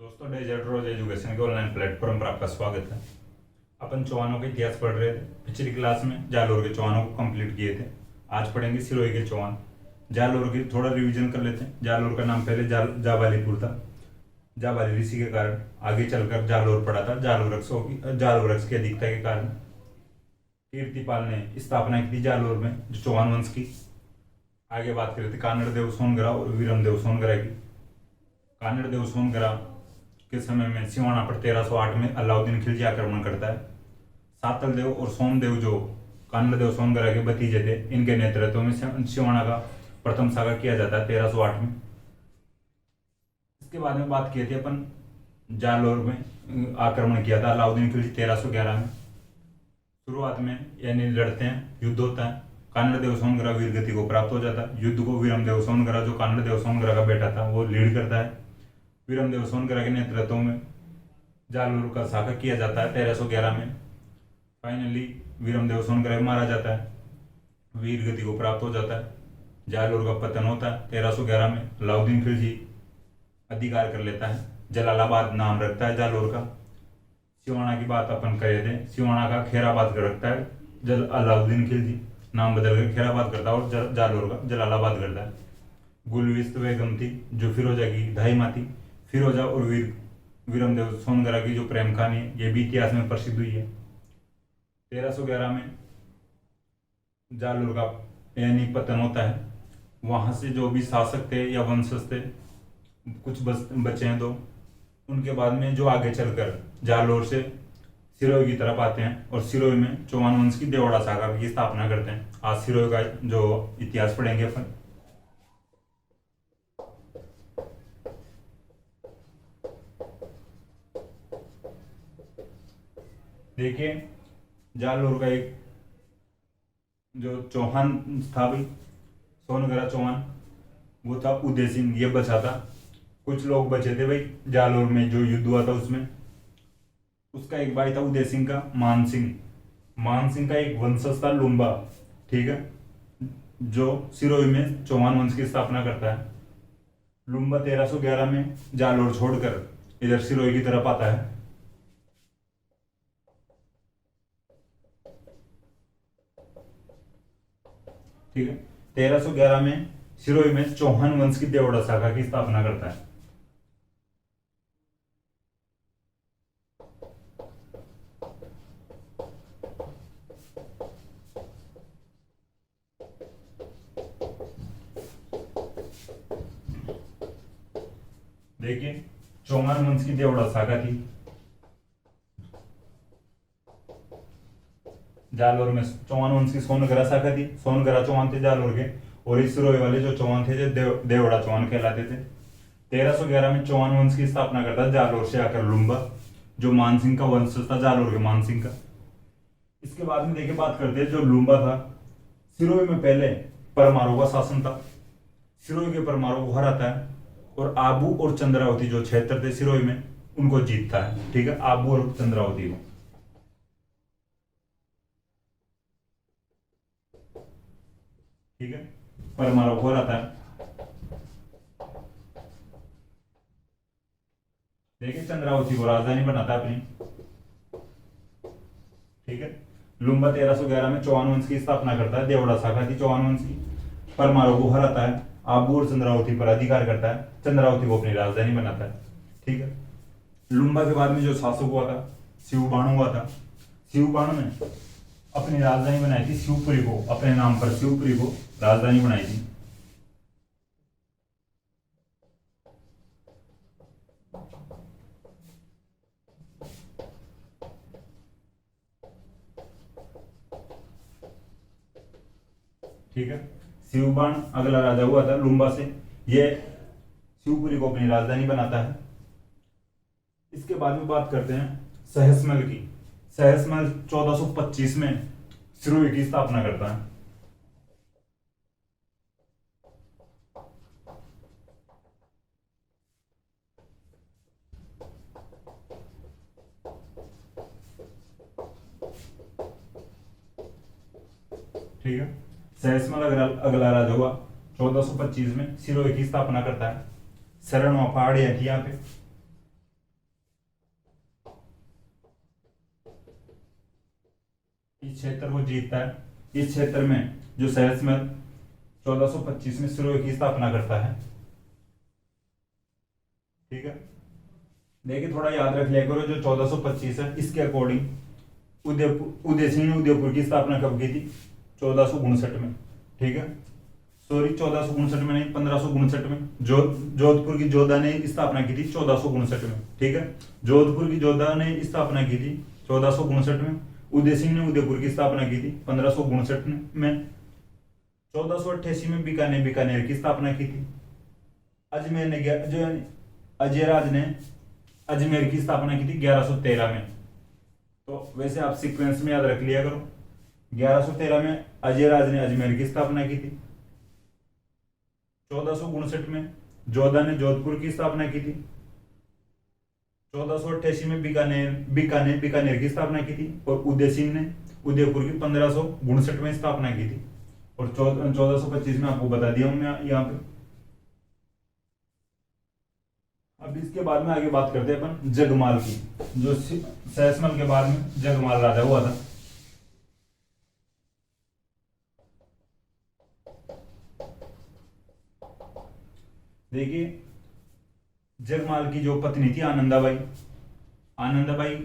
दोस्तों, डेजर्ट रोज एजुकेशन के online platform पर आपका स्वागत है। अपन चौहानों का इतिहास पढ़ रहे थे। पिछली क्लास में जालोर के चौहानों को कंप्लीट किए थे। आज पढ़ेंगे सिरोही के चौहान। जालोर की थोड़ा रिवीजन कर लेते हैं। जालोर का नाम पहले जाबालीपुर था। जाबाली ऋषि के कारण आगे चलकर जालोर पड़ा था। जालोर वृक्ष की अधिकता के कारण कीर्तिपाल ने स्थापना की थी जालोर में, जो चौहान वंश की। आगे बात कर रहे थे कानड़ देव सोनगरा और वीरम देव सोनगरा की। कानड़ देव सोनगरा के समय में सिवाना पर 1308 में अलाउद्दीन खिलजी आक्रमण करता है। सातल देव और सोमदेव, जो कानड़ देव सोनगरा के भतीजे थे, इनके नेतृत्व में सिवाना का प्रथम साका किया जाता है 1308 में। इसके बाद में बात की थी अपन जालोर में आक्रमण किया था अलाउद्दीन खिलजी 1311 में। शुरुआत में यानी लड़ते हैं, युद्ध होता है। कानड़ देव सोनगरा वीर गति को प्राप्त हो जाता है। युद्ध को वीरम देव सोनगरा, जो कानड़ देव सोनगरा का बेटा था, वो लीड करता है। वीरम देव सोनगरा के नेतृत्व में जालोर का साका किया जाता है 1311 में। फाइनली वीरम देव सोनगरा मारा जाता है, वीर गति को प्राप्त हो जाता है। जालोर का पतन होता है 1311 में। अलाउद्दीन खिलजी अधिकार कर लेता है, जलालाबाद नाम रखता है जालोर का। सिवाना की बात अपन करे थे, सिवाना का खेराबाद कर रखता है अलाउद्दीन खिलजी, नाम बदल कर खेराबाद करता है, और जालोर का जलालाबाद करता है। गुलविस्त बेगम थी, जो फिरोजा की दाई थी। फिरोजा और वीरम देव सोनगरा की जो प्रेम कहानी है, ये भी इतिहास में प्रसिद्ध हुई है। 1311 में जालोर का यानी पतन होता है। वहां से जो भी शासक थे या वंशज थे, कुछ बचे हैं तो उनके बाद में जो आगे चलकर जालोर से सिरोही की तरफ आते हैं, और सिरोही में चौहान वंश की देवड़ा शाखा की स्थापना करते हैं। आज सिरोही का जो इतिहास पढ़ेंगे अपन। देखिए, जालोर का एक जो चौहान था भाई, सोनगरा चौहान, वो था उदय सिंह, ये बचा था। कुछ लोग बचे थे भाई जालोर में, जो युद्ध हुआ था उसमें। उसका एक भाई था उदय सिंह का, मान सिंह। मान सिंह का एक वंशज था लुम्बा, ठीक है, जो सिरोही में चौहान वंश की स्थापना करता है। लुम्बा 1311 में जालोर छोड़कर इधर सिरोही की तरफ आता है। ठीक है, 1311 में सिरोही में चौहान वंश की देवड़ा शाखा की स्थापना करता है। देखिए, चौहान वंश की देवड़ा शाखा थी जालोर में। चौहान वंश की सोनगरा शाखा थी, सोनगरा चौहान थे जालोर के, और इस सिरोही वाले जो चौहान थे, जो देवड़ा चौहान कहलाते थे। 1311 में चौहान वंश की स्थापना करता है जालोर से आकर लुम्बा, जो मानसिंह का वंशज था, जालोर के मानसिंह का। इसके बाद में देखिए बात करते हैं, जो लुम्बा था, सिरोही में पहले परमारों का शासन था। सिरोही के परमारों को हराता है, और आबू और चंद्रावती जो क्षेत्र थे सिरोही में, उनको जीतता है। ठीक है, आबू और चंद्रावती को। ठीक है, परमारों को हराता है। देखिए, चंद्रावती को राजधानी बनाता है अपनी। ठीक है, लुम्बा 1311 में चौहान वंश की स्थापना करता है, देवड़ा शाखा थी चौहान वंश की। परमारों को हराता है, आबू और चंद्रावती पर अधिकार करता है, चंद्रावती को अपनी राजधानी बनाता है। ठीक है, लुम्बा के बाद में जो शासक हुआ था, शिवबाणु हुआ था। शिवबाणु ने अपनी राजधानी बनाई थी शिवपुरी को, अपने नाम पर शिवपुरी को राजधानी बनाई थी। ठीक है, शिवबाण अगला राजा हुआ था लुम्बा से। ये शिवपुरी को अपनी राजधानी बनाता है। इसके बाद में बात करते हैं सहसमल की। सहसमल 1425 में सिरोही की स्थापना करता है। ठीक है, सहसमल अगला राजा हुआ 1425 में, सिरोही की स्थापना करता है। शरण पहाड़ियां थी यहाँ पे। इस क्षेत्र को जीतता है। इस क्षेत्र में जो सहसमल 1425 में सिरोही की स्थापना करता है। ठीक है, देखिए थोड़ा याद रख लिया करो, जो 1425 है इसके अकॉर्डिंग उदय सिंह ने उदयपुर की स्थापना कब की थी? 1459 में। ठीक है, सॉरी 1459 में नहीं, 1559 में। जोधपुर की जोधा ने स्थापना की थी 1459 में। ठीक है, जोधपुर की जोधा ने स्थापना की थी 1459 में। उदय सिंह ने उदयपुर की स्थापना की थी 1559 में। 1488 में बीकानेर की स्थापना की थी। अजमेर ने जो अजयराज ने अजमेर की स्थापना की थी 1113 में। तो वैसे आप सीक्वेंस में याद रख लिया करो। 1113 में अजयराज ने अजमेर की स्थापना की थी। 1459 में जोधा ने जोधपुर की स्थापना की थी। 1488 में बीकानेर की स्थापना की थी। और उदय सिंह ने उदयपुर की 1559 में स्थापना की थी। और 1425 में आपको बता दिया हूं मैं यहाँ पे। अब इसके बाद में आगे बात करते हैं अपन जगमाल की, जो सहसमल के बाद में जगमाल राजा हुआ था। देखिए जगमाल की जो पत्नी थी आनंदाबाई, आनंदाबाई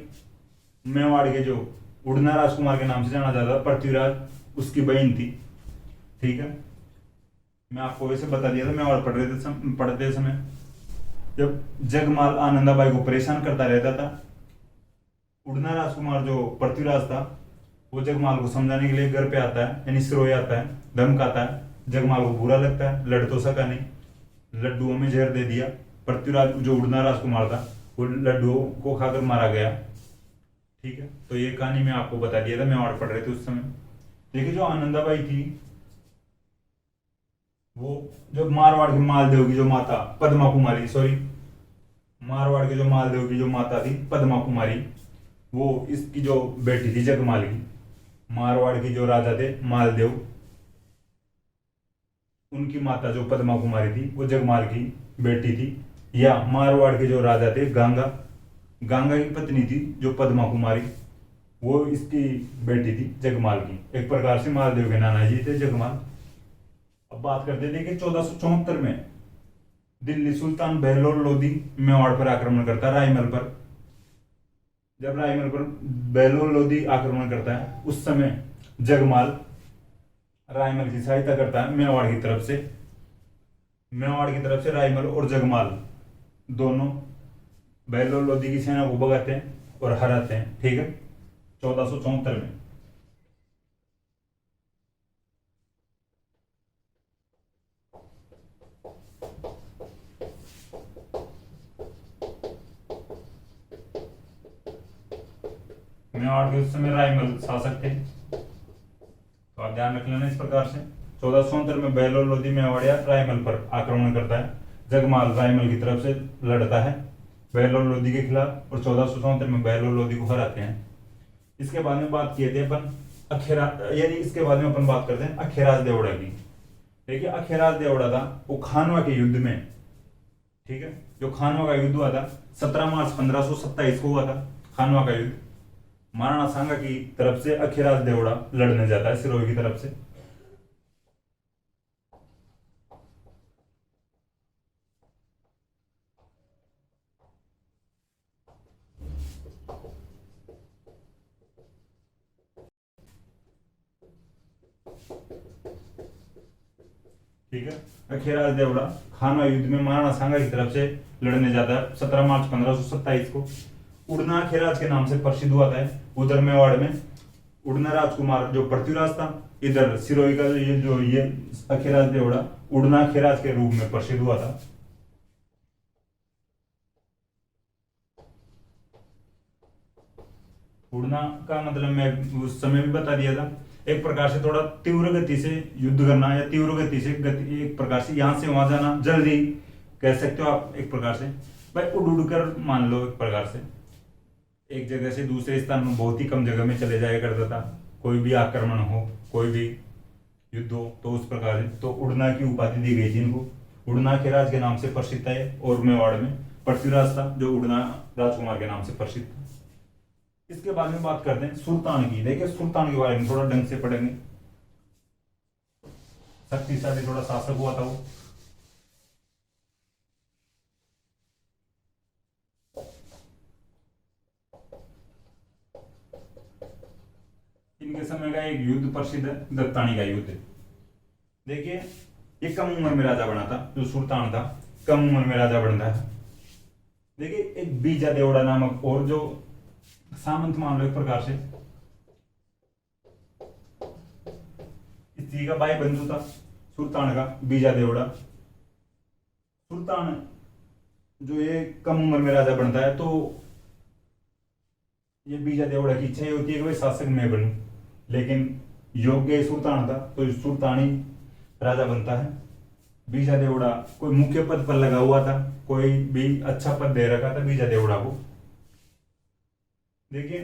मेवाड़ के जो उड़ना राजकुमार के नाम से जाना जाता पृथ्वीराज, उसकी बहन थी। ठीक है, मैं आपको वैसे बता दिया था मेवाड़ पढ़ते समय। जब जगमाल आनंदाबाई को परेशान करता रहता था, उड़ना राजकुमार जो पृथ्वीराज था वो जगमाल को समझाने के लिए घर पे आता है, यानी सिरोही आता है, धमकाता है। जगमाल को बुरा लगता है, लड़ तो सका नहीं, लड्डुओं में जहर दे दिया। पृथ्वीराज जो उड़ना राजकुमार था वो लड्डुओं को खाकर मारा गया। ठीक है, तो ये कहानी मैं आपको बता दिया था, मेवाड़ पढ़ रहे थे उस समय। देखिए जो आनंदाबाई थी वो जो मारवाड़ की मालदेव की जो माता पद्मा कुमारी, सॉरी मारवाड़ के जो मालदेव की जो माता थी पद्मा कुमारी, वो इसकी जो बेटी थी जगमाल की। मारवाड़ की जो राजा थे मालदेव, उनकी माता जो पद्मा कुमारी थी वो जगमाल की बेटी थी। या मारवाड़ के जो राजा थे गांगा की पत्नी थी जो पद्मा कुमारी, वो इसकी बेटी थी जगमाल की। एक प्रकार से मालदेव के नाना जी थे जगमाल। अब बात करते थे कि 1474 में दिल्ली सुल्तान बहलोल लोदी मेवाड़ पर आक्रमण करता है, रायमल पर। जब रायमल पर बहलोल लोदी आक्रमण करता है उस समय जगमाल रायमल की सहायता करता है मेवाड़ की तरफ से। मेवाड़ की तरफ से रायमल और जगमाल दोनों बहलोल लोदी की सेना को भगाते हैं और हराते हैं। ठीक है, 1474 में। मेवाड़ के उस समय रायमल शासक थे, तो आप ध्यान रख लेना इस प्रकार से। 1474 में बहलोल लोदी मेवाड़िया रायमल पर आक्रमण करता है। जगमाल रायमल की तरफ से लड़ता है बहलोल लोदी के खिलाफ और 1474 में बहलोल लोदी को हराते हैं। इसके बाद में बात किए थे अपन इसके बाद में अपन बात करते हैं अखेराज देवड़ा की। देखिए अखेराज देवड़ा था वो खानवा के युद्ध में, ठीक है, जो खानवा का युद्ध हुआ था 17 मार्च 1527 को हुआ था खानवा का युद्ध। महाराणा सांगा की तरफ से अखेराज देवड़ा लड़ने जाता है सिरोही की तरफ से। ठीक है, अखेराज देवड़ा खानवा युद्ध में महाराणा सांगा की तरफ से लड़ने जाता है 17 मार्च 1527 को। उड़ना अखेराज के नाम से प्रसिद्ध हुआ था उधर मेवाड़ में। उड़ना राजकुमार जो पृथ्वीराज था, इधर सिरोही का ये अखेराज देवड़ा उड़ना अखेराज के रूप में प्रसिद्ध हुआ था। उड़ना का मतलब मैं उस समय भी बता दिया था, एक प्रकार से थोड़ा तीव्र गति से युद्ध करना या तीव्र गति से एक प्रकार से यहां से वहां जाना, जल्दी कह सकते हो आप एक प्रकार से। भाई उड़ उड़ कर मान लो, एक प्रकार से एक जगह से दूसरे स्थान में बहुत ही कम जगह में चले जाया करता था। कोई भी आक्रमण हो, कोई भी युद्ध हो, तो उस प्रकार से तो उड़ना की उपाधि दी गई थी इनको। उड़ना के राज के नाम से प्रसिद्ध है और मेवाड़ में पृथ्वीराज था जो उड़ना राजकुमार के नाम से प्रसिद्ध था। इसके बारे में बात करते हैं सुल्तान की। देखिए सुल्तान के बारे में थोड़ा ढंग से पढ़ेंगे। शक्तिशाली थोड़ा शासक हुआ था वो। इनके समय का एक युद्ध प्रसिद्ध है, दत्तानी का युद्ध। देखिए ये कम उम्र में राजा बना था, जो सुल्तान था कम उम्र में राजा बनता है। देखिए एक बीजा देवड़ा नामक और जो सामंत मान लो एक प्रकार से, इसी का भाई बंधु था सुल्तान का बीजा देवड़ा। सुल्तान जो ये कम उम्र में राजा बनता है, तो ये बीजा देवड़ा की इच्छा ये होती है कि भाई शासक मैं बनूं, लेकिन योग्य सुल्तान था तो सुल्तान ही राजा बनता है। बीजा देवड़ा कोई मुख्य पद पर लगा हुआ था, कोई भी अच्छा पद दे रखा था बीजा देवड़ा को। देखिए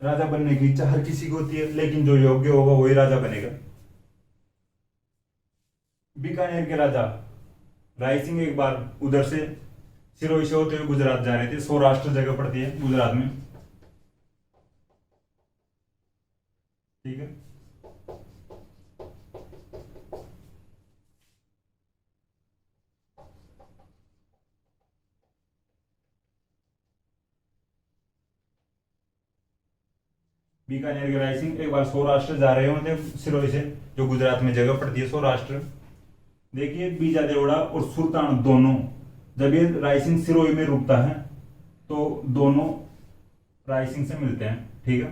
राजा बनने की इच्छा हर किसी को होती है, लेकिन जो योग्य होगा वही राजा बनेगा। बीकानेर के राजा राय सिंह एक बार उधर से सिरोही से होते हुए गुजरात जा रहे थे। सौराष्ट्र जगह पड़ती है गुजरात में, ठीक है। बीकानेर के राय सिंह एक बार सौराष्ट्र जा रहे होते सिरोही से, जो गुजरात में जगह पड़ती है सौराष्ट्र। देखिए बीजा देवड़ा और सुल्तान दोनों, जब ये राय सिंह सिरोही में रुकता है तो दोनों राय सिंह से मिलते हैं, ठीक है।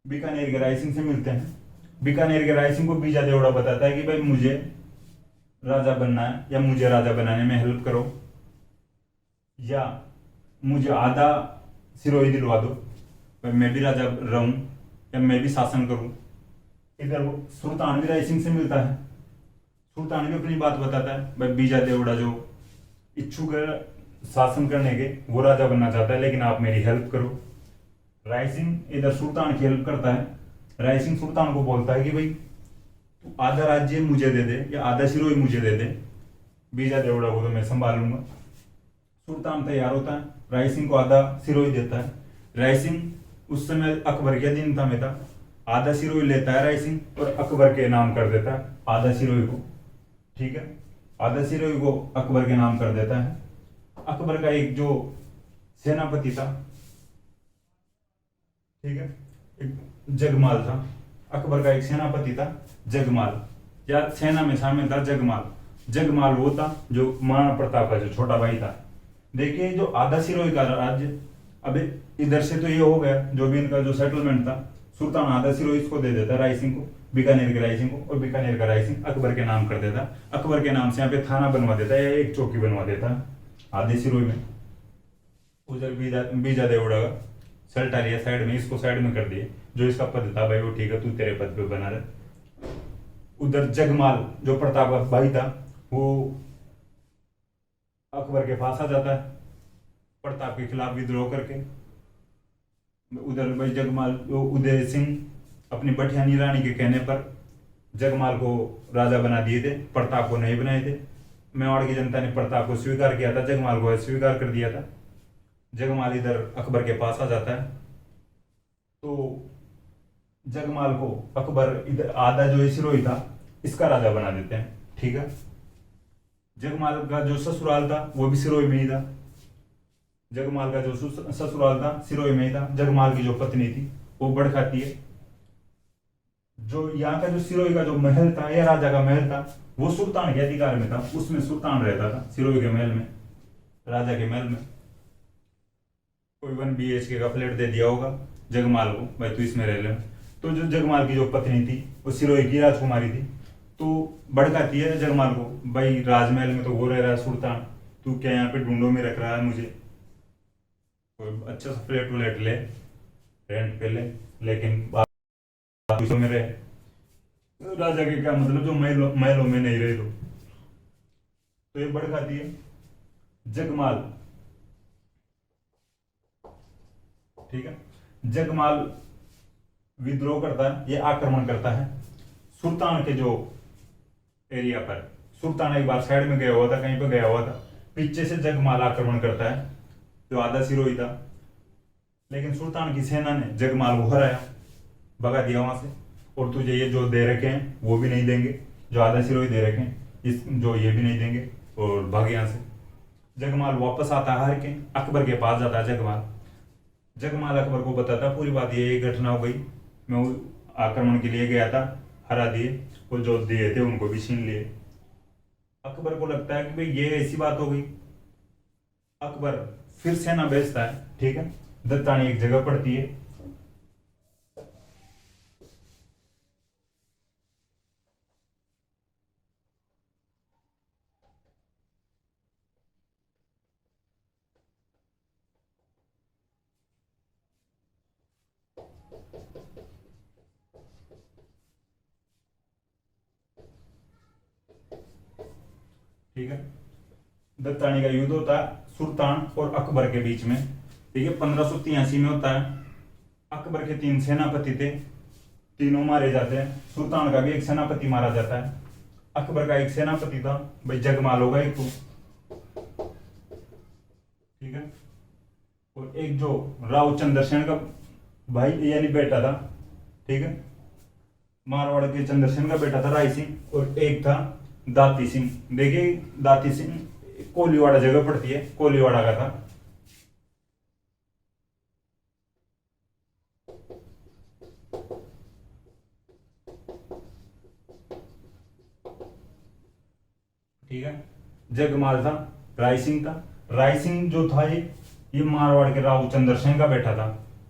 बीकानेर के राय सिंह से मिलते हैं। बीकानेर के राय सिंह को बीजा देवड़ा बताता है कि भाई मुझे राजा बनना है, या मुझे राजा बनाने में हेल्प करो, या मुझे आधा सिरोही दिलवा दो, भाई मैं भी राजा रहूं या मैं भी शासन करूं। इधर वो सुल्तान भी राय सिंह से मिलता है। सुल्तान भी अपनी बात बताता है, भाई बीजा देवड़ा जो इच्छुक है शासन करने के, वो राजा बनना चाहता है, लेकिन आप मेरी हेल्प करो। राय सिंह इधर सुल्तान की हेल्प करता है। राय सिंह सुल्तान को बोलता है कि भाई तू आधा राज्य मुझे दे दे या आधा सिरोही मुझे दे दे, बीजा देवड़ा को तो मैं संभाल लूंगा। सुल्तान तैयार होता है, राय सिंह को आधा सिरोही देता है। राय सिंह उस समय अकबर के अधीनता में था, आधा सिरोही लेता है राय सिंह और अकबर के नाम कर देता है आधा सिरोही को, ठीक है। आधा सिरोही को अकबर के नाम कर देता है। अकबर का एक जो सेनापति था, ठीक है, एक जगमाल था। अकबर का एक सेनापति था जगमाल, या सेना में शामिल था जगमाल। जगमाल वो था जो महाराणा प्रताप का जो छोटा भाई था। देखिए जो आधा सिरोही का राज्य, अब इधर से तो ये हो गया जो भी इनका जो सेटलमेंट था, सुल्तान आधा सिरोही इसको दे देता राय सिंह को, बीकानेर के राय सिंह को, और बीकानेर का राय सिंह अकबर के नाम कर देता। अकबर के नाम से यहाँ पे थाना बनवा देता है या एक चौकी बनवा देता आधे सिरोही में। उधर बीजा देवड़ा का सल्टा लिया साइड में, इसको साइड में कर दिए, जो इसका पद था भाई वो ठीक है तू तेरे पद पे बना रहे। उधर जगमाल जो प्रताप का भाई था, वो अकबर के पास आ जाता है प्रताप के खिलाफ विद्रोह करके। उधर भाई जगमाल उदय सिंह अपनी बठियानी रानी के कहने पर जगमाल को राजा बना दिए थे, प्रताप को नहीं बनाए थे। मेवाड़ की जनता ने प्रताप को स्वीकार किया था, जगमाल को अस्वीकार कर दिया था। जगमाल इधर अकबर के पास आ जाता है, तो जगमाल को अकबर इधर आधा जो सिरोही था इसका राजा बना देते हैं, ठीक है। जगमाल का जो ससुराल था वो भी सिरोही में ही था। जगमाल का जो ससुराल था सिरोही में ही था। जगमाल की जो पत्नी थी वो बड़खाती है। जो यहाँ का जो सिरोही का जो महल था या राजा का महल था वो सुल्तान के अधिकार में था, उसमें सुल्तान रहता था सिरोही के महल में, राजा के महल में। कोई 1 BHK का फ्लैट दे दिया होगा जगमाल को, भाई तू इसमें रह ले। तो जो जगमाल की जो पत्नी थी वो सिरोही की राजकुमारी थी, तो भड़काती है जगमाल को, भाई राजमहल में तो वो रह रहा है सुल्तान, तू क्या यहाँ पे ढूंढो में रख रहा है मुझे, कोई अच्छा सा फ्लैट व्लेट ले रेंट पे ले, लेकिन में रहे। राजा के क्या मतलब जो महलों में नहीं रहे तो ये भड़काती है जगमाल, ठीक है। जगमाल विद्रोह करता है, ये आक्रमण करता है सुल्तान के जो एरिया पर। सुल्तान एक बार साइड में गया हुआ था, कहीं पर गया हुआ था, पीछे से जगमाल आक्रमण करता है, जो आधा सिरोही था। लेकिन सुल्तान की सेना ने जगमाल को हराया, भगा दिया वहां से। और तुझे ये जो दे रखे हैं वो भी नहीं देंगे, जो आधा सिरोही दे रखे हैं इस जो ये भी नहीं देंगे, और भाग यहाँ से। जगमाल वापस आता हार के, अकबर के पास जाता है जगमाल। जगमाल अकबर को बताता पूरी बात, ये घटना हो गई, मैं आक्रमण के लिए गया था, हरा दिए, और जो दिए थे उनको भी छीन लिए। अकबर को लगता है कि भाई ये ऐसी बात हो गई। अकबर फिर सेना भेजता है, ठीक है। दत्तानी एक जगह पड़ती है, ठीक है। दत्तानी का युद्ध होता है सुल्तान और अकबर के बीच में, ठीक है, 1583 में होता है। अकबर के 3 सेनापति थे, तीनों मारे जाते हैं। सुल्तान का भी एक सेनापति मारा जाता है। अकबर का एक सेनापति था भाई जगमाल होगा एक तो, ठीक है। और एक जो राव चंद्रसेन का भाई यानी बेटा था, ठीक है, मारवाड़ के चंद्रसेन का बेटा था राय सिंह। और एक था दाती सिंह। देखिए दाती सिंह कोलीवाड़ा जगह पड़ती है, कोलीवाड़ा का था। ठीक है, जगमाल था, राय सिंह था। राय सिंह जो था ये मारवाड़ के राव चंद्रसेन का बेटा था।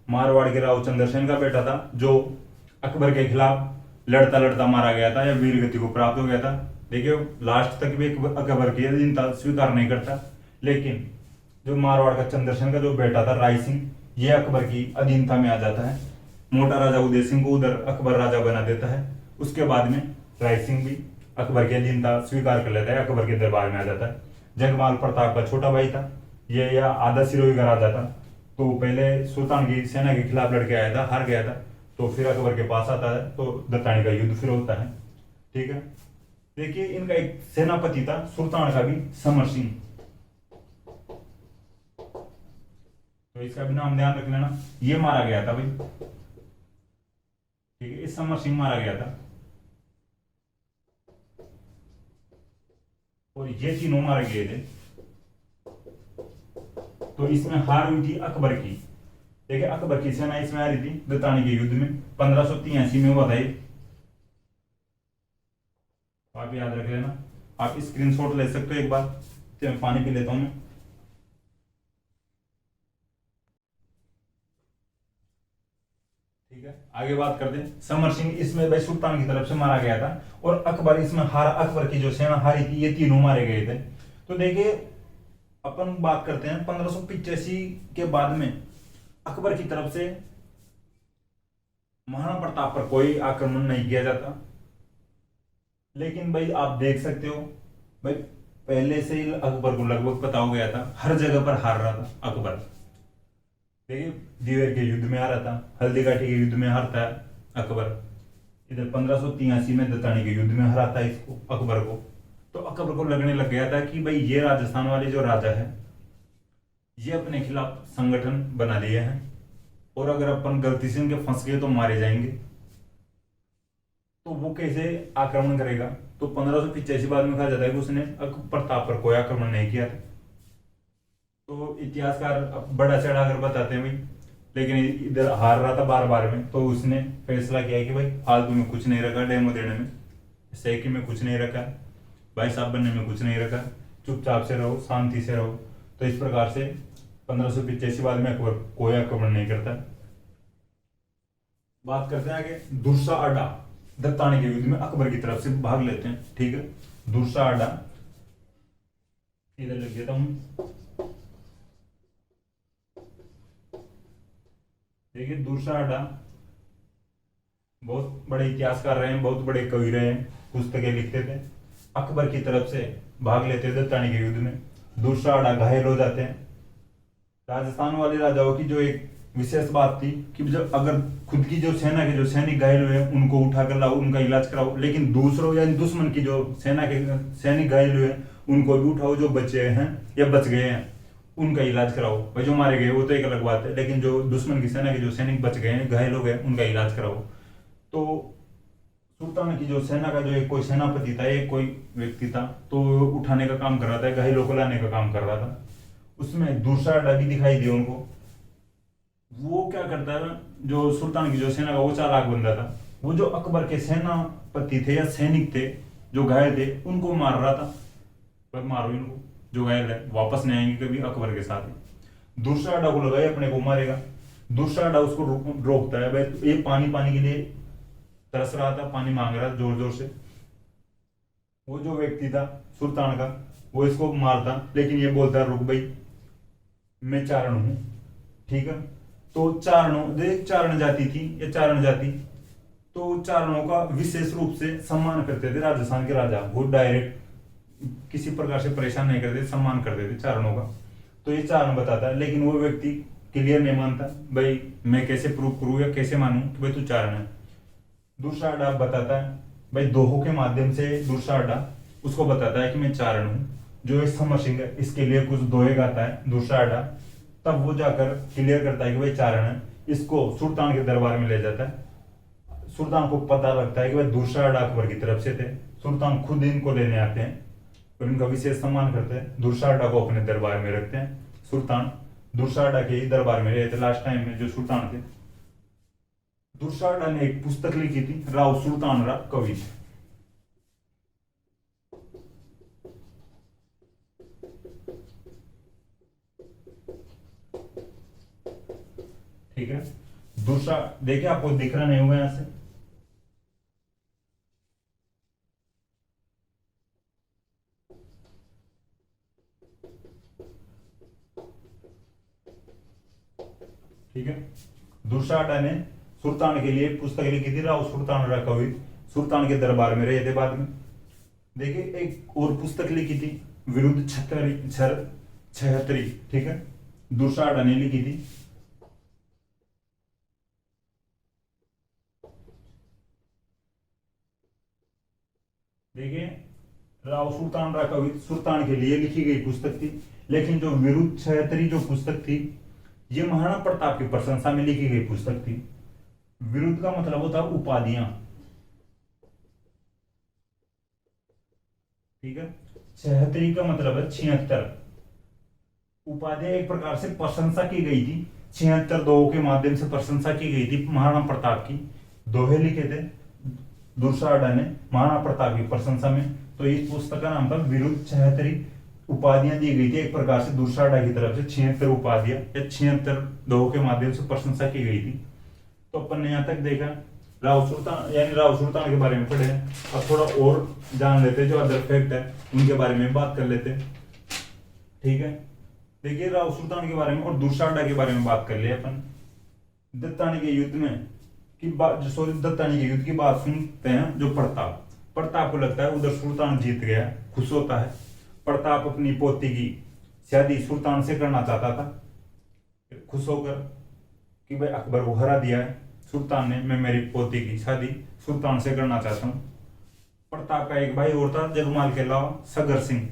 मारवाड़ के राव चंद्रसेन का बेटा था, जो अकबर के खिलाफ लड़ता लड़ता मारा गया था या वीर गति को प्राप्त हो गया था। देखिए लास्ट तक भी अकबर की अधीनता स्वीकार नहीं करता, लेकिन जो मारवाड़ का चंद्रसेन का जो बेटा था राय सिंह, ये अकबर की अधीनता में आ जाता है। मोटा राजा उदय सिंह को उधर अकबर राजा बना देता है। उसके बाद में राय सिंह भी अकबर की अधीनता स्वीकार कर लेता है, अकबर के दरबार में आ जाता है। जगमाल प्रताप का छोटा भाई था, ये या आधा सिरोही का राजा था। तो पहले सुल्तान की सेना के खिलाफ लड़के आया था, हार गया था, तो फिर अकबर के पास आता है, तो दत्तानी का युद्ध फिर होता है, ठीक है। देखिए इनका एक सेनापति था सुल्तान का भी, समर सिंह, तो इसका भी नाम ध्यान रख लेना। ये मारा गया था भाई, ठीक है, इस समर सिंह मारा गया था। और ये तीनों मारे गए थे, तो इसमें हार हुई थी अकबर की। देखिए अकबर की सेना इसमें आ रही थी दत्तानी के युद्ध में, 1583 में हुआ था ये, आप याद रख लेना। आप स्क्रीनशॉट ले सकते हो एक बार, तो मैं पानी पी लेता हूं मैं। ठीक है, आगे बात करते हैं। समर सिंह इसमें भाई सुल्तान की तरफ से मारा गया था, और अकबर इसमें हारा, अकबर की जो सेना हारी थी, ये तीनों मारे गए थे। तो देखिए अपन बात करते हैं 1585 के बाद में अकबर की तरफ से महाराणा प्रताप पर कोई आक्रमण नहीं किया जाता। लेकिन भाई आप देख सकते हो भाई, पहले से ही अकबर को लगभग पता हो गया था, हर जगह पर हार रहा था अकबर। देखिए दिवेर के युद्ध में आ रहा था, हल्दीघाटी के युद्ध में हारता है अकबर, इधर 1583 में दत्तानी के युद्ध में हराता है इसको, अकबर को। तो अकबर को लगने लग गया था कि भाई ये राजस्थान वाले जो राजा है, ये अपने खिलाफ संगठन बना लिए हैं, और अगर अपन गलती से इनके फंस गए तो मारे जाएंगे। तो वो कैसे आक्रमण करेगा? तो 1585 बाद में कहा जाता है कि उसने प्रताप पर कोई आक्रमण नहीं किया था। तो इतिहासकार बड़ा चढ़ा कर बताते हैं भाई, लेकिन इधर हार रहा था बार बार में, तो उसने फैसला किया कि भाई फालतू में कुछ नहीं रखा, डेमो देने में, सैकी में कुछ नहीं रखा, भाई साहब बनने में कुछ नहीं रखा, चुपचाप से रहो, शांति से रहो। तो इस प्रकार से 1585 बाद में अकबर कोई आक्रमण नहीं करता। बात करते हैं आगे, दुर्सा अड्डा, दत्तानी के युद्ध में अकबर की तरफ से भाग लेते हैं, ठीक है। दुर्सा अड्डा इधर लिख देता हूं, देखिए दुर्सा अड्डा बहुत बड़े इतिहासकार रहे हैं, बहुत बड़े कवि रहे हैं, पुस्तकें लिखते थे। अकबर की तरफ से भाग लेते थे दत्तानी के युद्ध में, दुर्सा अड्डा घायल हो जाते हैं। राजस्थान वाले राजाओं की जो एक विशेष बात थी कि जब अगर खुद की जो सेना के जो सैनिक घायल हुए उनको उठा कर लाओ, उनका इलाज कराओ, लेकिन दूसरों यानी दुश्मन की जो सेना के सैनिक घायल हुए उनको भी उठाओ, जो बचे हैं या बच गए हैं उनका इलाज कराओ। भाई जो मारे गए वो तो एक अलग बात है, लेकिन जो दुश्मन की सेना के जो सैनिक बच गए हैं, घायल हो गए, उनका इलाज कराओ। तो सुल्तान की जो सेना का जो एक कोई सेनापति था, एक कोई व्यक्ति था, तो वो उठाने का काम कर रहा था, घायलों को लाने का काम कर रहा था। उसमें दूसरा अड्डा भी दिखाई दिया उनको। वो क्या करता है, जो सुल्तान की जो सेना का वो चालाक बंदा था, वो जो अकबर के सेनापति थे या सैनिक थे जो घायल थे, उनको मार रहा था। पर मारो इनको, जो घायल है वापस नहीं आएंगे कभी अकबर के साथ ही। दूसरा अड्डा को लगाए अपने को मारेगा। दूसरा अड्डा उसको रोकता है, भाई ये पानी पानी के लिए तरस रहा था, पानी मांग रहा था जोर जोर से। वो जो व्यक्ति था सुल्तान का, वो इसको मारता, लेकिन ये बोलता रुक भाई, मैं चारण हूं, ठीक है। तो चारणों देख, चारण जाति थी, ये चारण जाति, तो चारणों का विशेष रूप से सम्मान करते थे राजस्थान के राजा। वो डायरेक्ट किसी प्रकार से परेशान नहीं करते, सम्मान करते थे चारणों का। तो ये चारण बताता है, लेकिन वो व्यक्ति क्लियर नहीं मानता, भाई मैं कैसे प्रूव करूं या कैसे मानूं कि भाई तू चारण है। दूसरा अड्डा बताता है, भाई दोहों के माध्यम से दूसरा अड्डा उसको बताता है कि मैं चारण हूं। जो इस समर सिंह है, इसके लिए कुछ दोहे गाता है दूसरा अड्डा, तब वो जाकर क्लियर करता है कि भाई चारण है। इसको सुल्तान के दरबार में ले जाता है। सुल्तान को पता लगता है कि भाई दूसरा अड्डा अकबर की तरफ से थे। सुल्तान खुद इनको लेने आते हैं और इनका विशेष सम्मान करते हैं। दूसरा अड्डा को अपने दरबार में रखते हैं। सुल्तान दूसरा अड्डा के ही दरबार में रहे थे लास्ट टाइम में जो सुल्तान थे। दूसरा अड्डा ने एक पुस्तक लिखी थी, राव सुल्तान रा कवि। ठीक है, दूसरा देखिए आपको दिख रहा नहीं होगा यहां से। ठीक है, दूसरा अड्डा ने सुल्तान के लिए पुस्तक लिखी थी, राव सुल्तान रा कवि। सुल्तान के दरबार में रहे थे बाद में। देखिए एक और पुस्तक लिखी थी, विरुद्ध छहतरी। ठीक है, दूसरा अड्डा ने लिखी थी। देखिए राव सुल्तान रा कवि सुल्तान के लिए लिखी गई पुस्तक थी, लेकिन जो विरुद्ध छहतरी जो पुस्तक थी, ये महाराणा प्रताप की प्रशंसा में लिखी गई पुस्तक थी। विरुद्ध का मतलब होता है उपाधियां, ठीक है। 76 का मतलब है 76। उपाधियां एक प्रकार से प्रशंसा की गई थी। 76 दोहों के माध्यम से प्रशंसा की गई थी महाराणा प्रताप की। दोहे लिखे थे दूसरा अड्डा ने महाराणा प्रताप की प्रशंसा में। तो इस पुस्तक का नाम था विरुद्ध 76। उपाधियां दी गई थी एक प्रकार से दूसरा अड्डा की तरफ से 76 उपाधियां या 76 दोहों के माध्यम से प्रशंसा की गई थी। तो अपन ने यहाँ तक देखा राव सुल्तान यानी राव सुल्तान के बारे में पढ़े। अब थोड़ा और जान लेते, जो अदर फैक्ट है उनके बारे में बात कर लेते। ठीक है, देखिए राव सुल्तान के बारे में और दूसरा अड्डा के बारे में बात कर लिया अपन। दत्तानी के युद्ध में की बात, सॉरी दत्तानी के युद्ध की बात सुनते हैं। जो प्रताप को लगता है उधर सुल्तान जीत गया, खुश होता है। प्रताप अपनी पोती की शादी सुल्तान से करना चाहता था, खुश होकर कि भाई अकबर को हरा दिया है सुल्तान ने, मैं मेरी पोती की शादी सुल्तान से करना चाहता हूँ। प्रताप का एक भाई और था जगमाल के अलावा, सगर सिंह।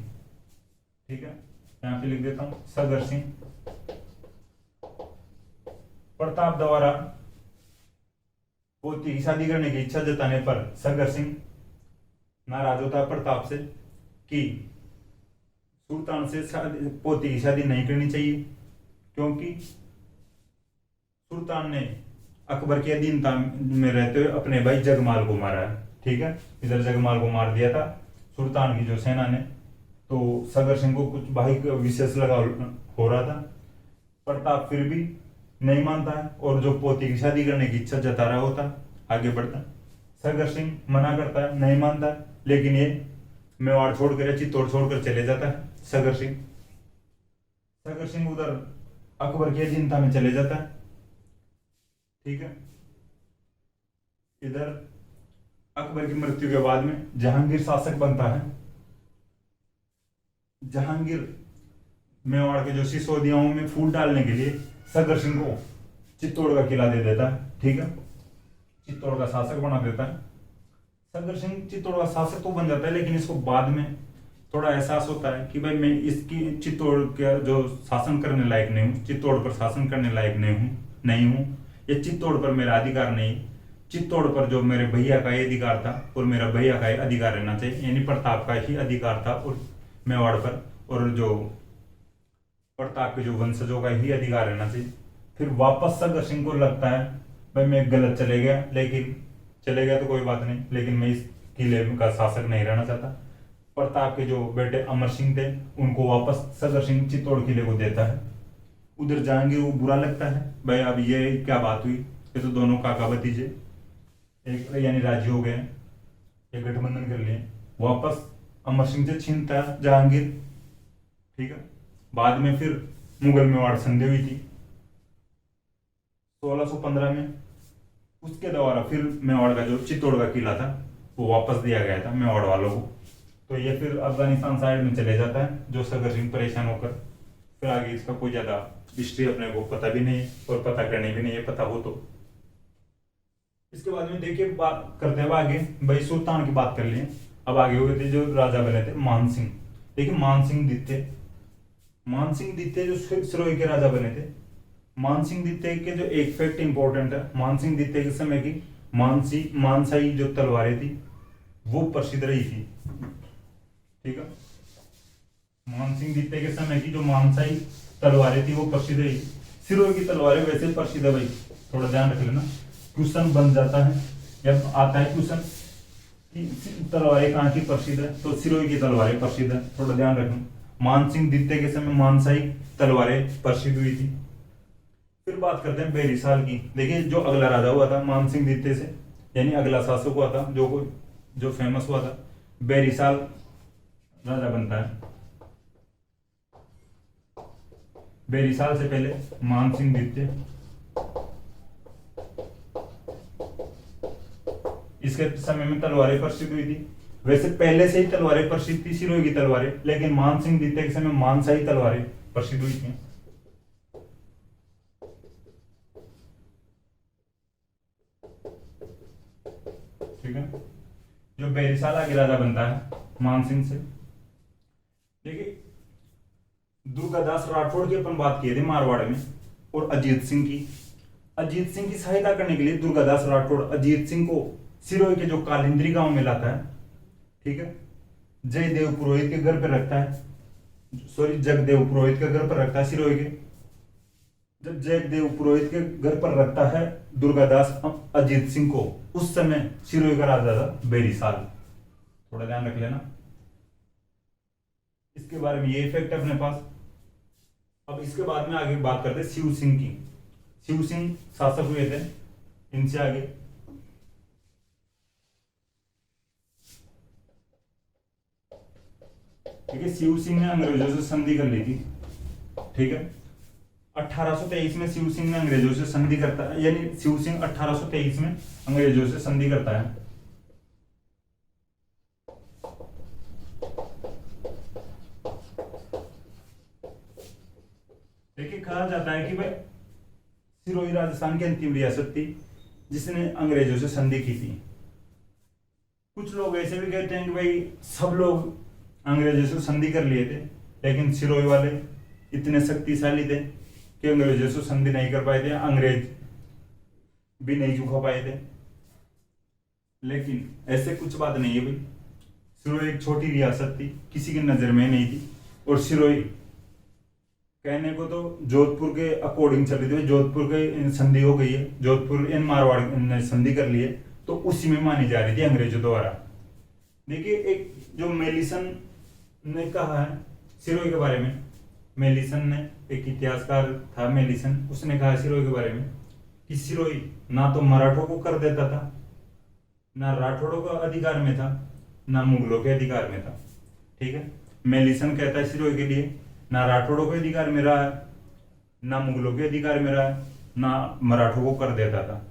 ठीक है, यहाँ पे लिख देता हूँ सगर सिंह। प्रताप द्वारा पोती की शादी करने की इच्छा जताने पर सगर सिंह नाराज होता है प्रताप से कि सुल्तान से पोती की शादी नहीं करनी चाहिए, क्योंकि सुल्तान ने अकबर के अधीनता में रहते हुए अपने भाई जगमाल को मारा है। ठीक है, इधर जगमाल को मार दिया था सुल्तान की जो सेना ने। तो सगर सिंह को कुछ भाई का विशेष लगा हो रहा था। प्रताप फिर भी नहीं मानता है और जो पोती की शादी करने की इच्छा जता रहा होता, आगे बढ़ता। सगर सिंह मना करता है, नहीं मानता है, लेकिन ये मेवाड़ छोड़कर चित्तौड़ छोड़कर चले जाता है सगर सिंह उधर अकबर की अधीनता में चले जाता है। ठीक है, इधर अकबर की मृत्यु के बाद में जहांगीर शासक बनता है। जहांगीर मेवाड़ के जो सिसोदियाओं में फूल डालने के लिए सगर सिंह को चित्तौड़ का किला दे देता है। ठीक है, चित्तौड़ का शासक बना देता है। सगर सिंह चित्तौड़ का शासक तो बन जाता है, लेकिन इसको बाद में थोड़ा एहसास होता है कि भाई मैं इसकी चित्तौड़ का जो शासन करने लायक नहीं हूँ, चित्तौड़ पर शासन करने लायक नहीं हूँ, या चित्तौड़ पर मेरा अधिकार नहीं। चित्तौड़ पर जो मेरे भैया का ये अधिकार था और मेरा भैया का ये अधिकार रहना चाहिए, यानी प्रताप का ही अधिकार था और मेवाड़ पर, और जो प्रताप के जो वंशजों का ही अधिकार रहना चाहिए। फिर वापस सगर सिंह को लगता है भाई मैं गलत चले गया, लेकिन चले गया तो कोई बात नहीं, लेकिन मैं इस किले का शासक नहीं रहना चाहता। प्रताप के जो बेटे अमर सिंह थे उनको वापस सगर सिंह चित्तौड़ किले को देता है। उधर जहांगीर को बुरा लगता है, भाई अब ये क्या बात हुई, ये तो दोनों काका भतीजे एक यानी राजी हो गए, ये गठबंधन कर लिए। वापस अमर सिंह से छीनता है जहांगीर, ठीक है। बाद में फिर मुगल मेवाड़ संधि हुई थी 1615 में, उसके द्वारा फिर मेवाड़ का जो चित्तौड़ का किला था वो वापस दिया गया था मेवाड़ वालों को। तो ये फिर अफगानिस्तान साइड में चले जाता है, जो सगर सिंह परेशान होकर, फिर आगे इसका कोई ज्यादा हिस्ट्री अपने को पता भी नहीं और पता करने भी नहीं है, पता हो तो। इसके बाद में देखिए बात करते हैं आगे, भाई सुल्तान की बात कर लिए। अब आगे हो गए थे जो राजा बने थे मान सिंह। देखिए मान सिंह द्वितीय जो सिरोही के राजा बने थे। मान सिंह द्वितीय के जो एक फैक्ट इंपॉर्टेंट है, मान सिंह द्वितीय के समय की मानसाई जो तलवारें थी वो प्रसिद्ध रही थी, ठीक है। मान सिंह द्वितीय के समय की जो मानसाई तलवारें थी वो प्रसिद्ध रही। सिरोही की तलवारें वैसे प्रसिद्ध है भाई, थोड़ा ध्यान रख लेना, क्वेश्चन बन जाता है जब आता है क्वेश्चन कि तलवारें कहाँ की प्रसिद्ध है, तो सिरोही की तलवारें प्रसिद्ध है, थोड़ा ध्यान रखना। मान सिंह द्वितीय के समय मानसाई तलवारें प्रसिद्ध हुई थी। फिर बात करते हैं बेरिसाल की। देखिए जो अगला राजा हुआ था मान सिंह द्वितीय से, यानी अगला शासक हुआ था जो फेमस हुआ था, बेरिसाल राजा बनता है। बेरिसाल से पहले मान सिंह द्वितीय, इसके समय में तलवारें प्रसिद्ध हुई थी। वैसे पहले से ही तलवारें प्रसिद्ध थी सिरोही की तलवारें, लेकिन मान सिंह द्वितीय के समय मानसाई तलवारें प्रसिद्ध हुई थी। ठीक है, जो बेरिसाल आगे राजा बनता है मान सिंह से। देखिए दुर्गादास राठौड़ की अपन बात किए थे मारवाड़ में, और अजीत सिंह की सहायता करने के लिए दुर्गादास राठौड़ अजीत सिंह को सिरोही के जो कालिंद्री गांव में लाता है, ठीक है। जयदेव पुरोहित के घर पर रखता है, जगदेव पुरोहित के घर पर रखता है सिरोही के। जब जगदेव पुरोहित के घर पर रखता है दुर्गादास अजीत सिंह को, उस समय सिरोही का राजा था बेरिसाल, थोड़ा ध्यान रख लेना इसके बारे में, ये इफेक्ट अपने पास। अब इसके बाद में आगे बात करते हैं शिव सिंह की। शिव सिंह शासक हुए थे, इनसे आगे ठीक है। शिव सिंह ने अंग्रेजों से संधि कर ली थी, ठीक है। 1823 में शिव सिंह ने अंग्रेजों से संधि करता है, यानी शिव सिंह 1823 में अंग्रेजों से संधि करता है। देखिए कहा जाता है कि भाई सिरोही राजस्थान की अंतिम रियासत थी जिसने अंग्रेजों से संधि की थी। कुछ लोग ऐसे भी कहते हैं कि भाई सब लोग अंग्रेजों से संधि कर लिए थे, लेकिन सिरोही वाले इतने शक्तिशाली थे कि अंग्रेजों से संधि नहीं कर पाए थे, अंग्रेज भी नहीं झुका पाए थे। लेकिन ऐसे कुछ बात नहीं है भाई, सिरोही एक छोटी रियासत थी, किसी की नजर में नहीं थी। और सिरोही कहने को तो जोधपुर के अकॉर्डिंग चल रही थी, जोधपुर के संधि हो गई है, जोधपुर इन मारवाड़ ने संधि कर ली है, तो उसी में मानी जा रही थी अंग्रेजों द्वारा। देखिए एक जो मेलिसन ने कहा है सिरोही के बारे में, मेलिसन ने, एक इतिहासकार था मेलिसन, उसने कहा सिरोही के बारे में कि सिरोही ना तो मराठों को कर देता था, ना राठौड़ों का अधिकार में था, ना मुगलों के अधिकार में था, ठीक है। मेलिसन कहता है सिरोही के लिए ना राठौड़ों के अधिकार में रहा है, ना मुगलों के अधिकार में रहा है, ना मराठों को कर देता था।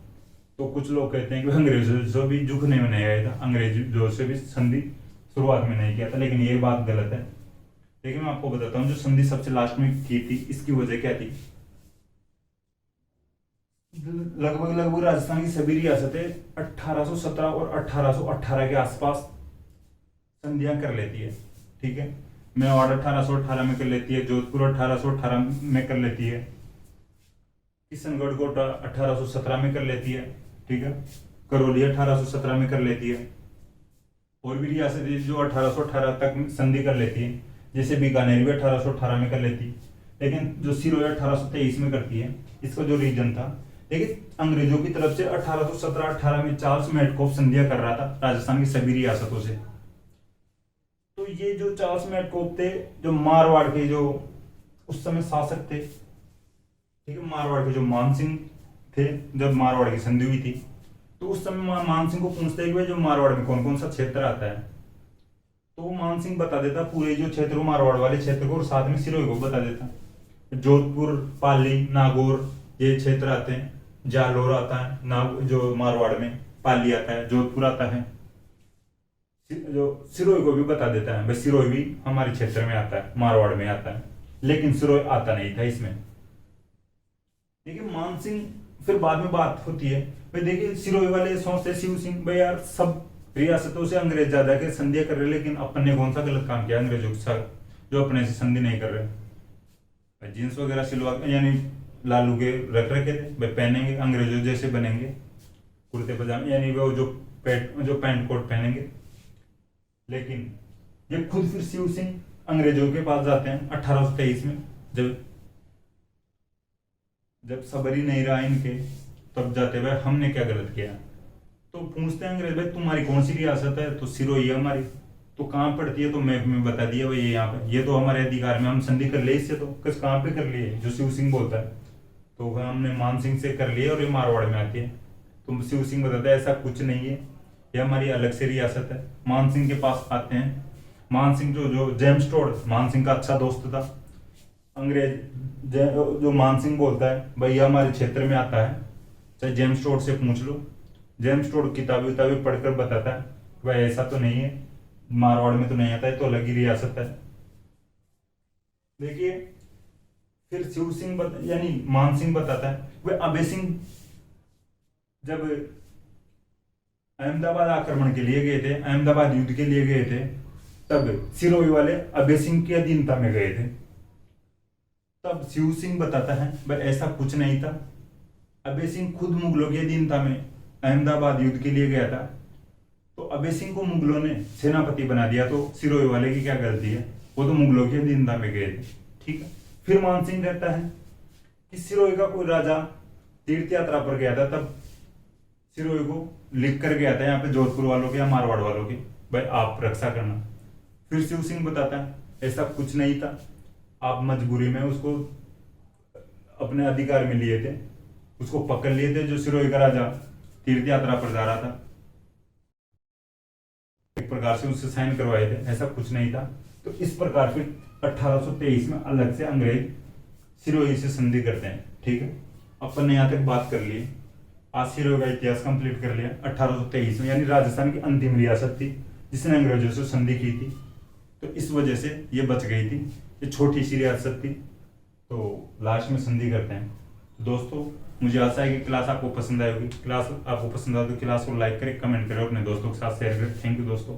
तो कुछ लोग कहते हैं कि अंग्रेजों से भी झुकने में नहीं आया था, अंग्रेजों से भी संधि शुरुआत में नहीं किया था, लेकिन ये बात गलत है। देखिए मैं आपको बताता हूँ जो संधि सबसे लास्ट में की थी, इसकी वजह क्या थी। लगभग राजस्थान की सभी रियासतें 1817 और 1818 के आसपास संधियां कर लेती है, ठीक है। मेवाड़ 1818 में कर लेती है, जोधपुर 1818 में कर लेती है, किशनगढ़ कोटा 1817 में कर लेती है, ठीक है। करौली 1817 में कर लेती है। और भी रियासतें जो 1818 तक संधि कर लेती है, जैसे बीकानेर भी 1818 में कर लेती है, लेकिन जो सिरोही 1823 में करती है। इसका जो रीजन था, देखिए अंग्रेजों की तरफ से 1817-18 में चार्ल्स मेडकॉफ संधियां कर रहा था राजस्थान की सभी रियासतों से। तो ये जो चार्ल्स मेडकॉफ थे, जो मारवाड़ के जो उस समय शासक थे, ठीक है, मारवाड़ के जो मानसिंह थे, जब मारवाड़ की संधि हुई थी, तो उस समय मानसिंह को पूछते हैं कि भाई जो मारवाड़ में कौन कौन सा क्षेत्र आता है, तो वो मानसिंह बता देता पूरे जो क्षेत्र, मारवाड़ वाले क्षेत्र को, और साथ में सिरोही को बता देता। जोधपुर, पाली, नागौर ये क्षेत्र आते हैं, जालोर आता है नाग जो मारवाड़ में, पाली आता है, जोधपुर आता है। जो सिरोही को भी बता देता है, भाई सिरोही भी हमारे क्षेत्र में आता है, मारवाड़ में आता है, लेकिन सिरोही आता नहीं था इसमें। देखिए मानसिंह, फिर बाद में बात होती है, भाई देखिए सिरोही वाले सोचते शिव सिंह, भाई यार सब रियासतों से अंग्रेज ज्यादा के संधियां कर रहे, लेकिन अपन ने कौन सा गलत काम किया अंग्रेजों के साथ जो अपने से संधि नहीं कर रहे। जींस वगैरह सिलवा यानी लालू के रख रखे थे, भाई पहनेंगे अंग्रेजों जैसे बनेंगे, कुर्ते पजामे यानी वो जो पैंट कोट पहनेंगे। लेकिन ये खुद फिर शिव सिंह अंग्रेजों के पास जाते हैं 1823 में, जब सबर ही नहीं रहा इनके, तब जाते भाई हमने क्या गलत किया। तो पूछते हैं अंग्रेज, भाई तुम्हारी कौन सी रियासत है, तो सिरोही है हमारी। तो कहाँ पड़ती है, तो मैप में बता दिया भाई ये यहाँ पे, ये तो हमारे अधिकार में, हम संधि कर ले इससे। तो किस कहाँ पे कर लिए, जो शिव सिंह बोलता है, तो हमने मान सिंह से कर लिए और ये मारवाड़ में आती है। तो शिव सिंह बताता है ऐसा कुछ नहीं है, ये हमारी अलग से रियासत है। मान सिंह के पास आते हैं, मान सिंह जो जेम्स टोड मान सिंह का अच्छा दोस्त था, अंग्रेज जो मान सिंह बोलता है भाई हमारे क्षेत्र में आता है, चाहे जेम्स टोड से पूछ लो। जेम्स टोड किताबें पढ़कर बताता है भाई ऐसा तो नहीं है, मारवाड़ में तो नहीं आता है, तो अलग ही रियासत है। देखिए फिर शिव सिंह यानी मान सिंह बताता है, वह अभय सिंह जब अहमदाबाद आक्रमण के लिए गए थे, अहमदाबाद युद्ध के लिए गए थे, तब सिरोही वाले अभय सिंह की अधीनता में गए थे। तब शिव सिंह बताता है भाई ऐसा कुछ नहीं था, अभय सिंह खुद मुगलों की अधीनता में अहमदाबाद युद्ध के लिए गया था, तो अभय सिंह को मुगलों ने सेनापति बना दिया। तो सिरोही वाले की क्या गलती है, वो तो मुगलों की अधीनता में गए थे, ठीक है। फिर मान सिंह कहता है कि सिरोही का कोई राजा तीर्थ यात्रा पर गया था, तब सिरोही को लिख कर गया था यहाँ पे जोधपुर वालों के या मारवाड़ वालों की, भाई आप रक्षा करना। फिर शिव सिंह बताता है ऐसा कुछ नहीं था, आप मजबूरी में उसको अपने अधिकार में लिए थे, उसको पकड़ लिए थे, जो सिरोही का राजा तीर्थ यात्रा पर जा रहा था, एक प्रकार से उससे साइन करवाए थे, ऐसा कुछ नहीं था। तो इस प्रकार फिर 1823 में अलग से अंग्रेज सिरोही से संधि करते हैं, ठीक है। अपन ने यहाँ तक बात कर ली, आज सिरोही का इतिहास कंप्लीट कर लिया। 1823 में यानी राजस्थान की अंतिम रियासत थी जिसने अंग्रेजों से संधि की थी, तो इस वजह से ये बच गई थी, ये छोटी सी रियासत थी, तो लास्ट में संधि करते हैं। तो दोस्तों मुझे आशा है कि क्लास आपको पसंद आएगी। क्लास आपको पसंद आए तो क्लास को लाइक करें, कमेंट करें, अपने दोस्तों के साथ शेयर करें। थैंक यू दोस्तों।